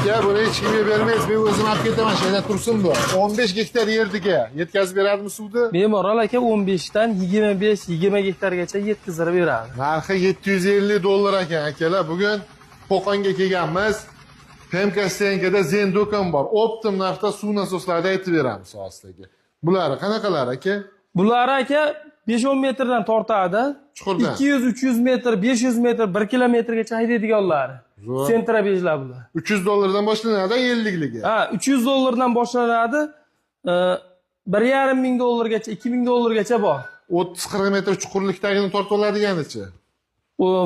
aka, buni hech kimga bermaysiz. Men o'zim olib ketaman, shu yerda tursin bu. 15 gektar yerdiga yetkazib beradimi suvni? Bemalol aka 15 dan 25-20 gektargacha yetkazib beradi. Narxi $750 ekan akalar. Bugun Qo'qonga kelganmiz. PMK-Stenkada Zen do'kon bor. Optim narxda suv nasoslarida aytib beramiz ostiga. Bular qanaqalar aka? Bular aka 5-10 metrdan tortadi. Chuqurdan. 200-300 metr, 500 metr, 1 kilometrgacha haydaydiganlar. Zo'r. Sentrabejlar bular. $300 boshlanadi 50 ga. Ha, $300 boshlanadi. $1,500 $2,000 bor. 30-40 metr chuqurlikdagini tortib oladiganicha.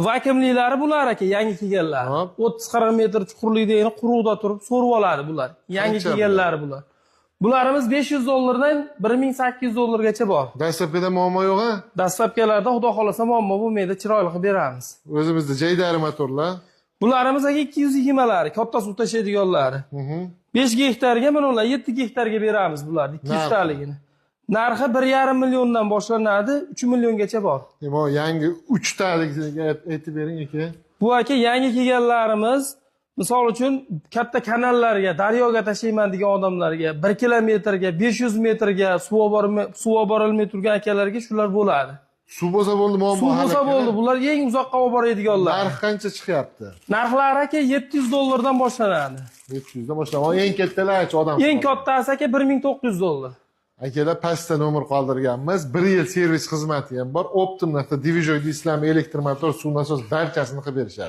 Vakuumlilari bular aka, yangi kelganlar. Hop. 30-40 metr chuqurlikdagini quruqda turib so'rib oladi bular. Yangi Qancha kelganlari bular. Bularimiz $500 dan $1,800 bor. Dastlabkida muammo yo'q-a? Dastlabkalarda xudo xolasa muammo bo'lmaydi, chiroyli qilib beramiz. O'zimizda jaydari motorlar. Bularimiz aka 220lari, katta suv tashlaydiganlari. 5 gektarga mana ular 7 gektarga beramiz bularni, 200 taligini. Narxi 1,5 milliondan boshlanadi, 3 milliongacha bor. Demak, yangi 3 taligiga aytib bering aka. Bu aka yangi kelganlarimiz, misol uchun katta kanallarga, daryoga tashlayman degan odamlarga 1 kilometrga, 500 metrga suv olib borilmay turgan akalarga shular bo'ladi. Suv bo'lsa bo'ldi, muammo Suv hal bo'lsa ekan. bo'ldi, bular eng uzoqqa olib boradiganlar. Narx qancha chiqyapti? Narxlari aka $700 dan boshlanadi. 700 dan boshlab. Eng kattalar-chi odam. Eng kattasi aka $1,900. Akalar pastda nomer qoldirganmiz. 1 yil servis xizmati ham bor. Optim narxda divijoy dislami, elektr motor, suv nasos barchasini qilib berishadi.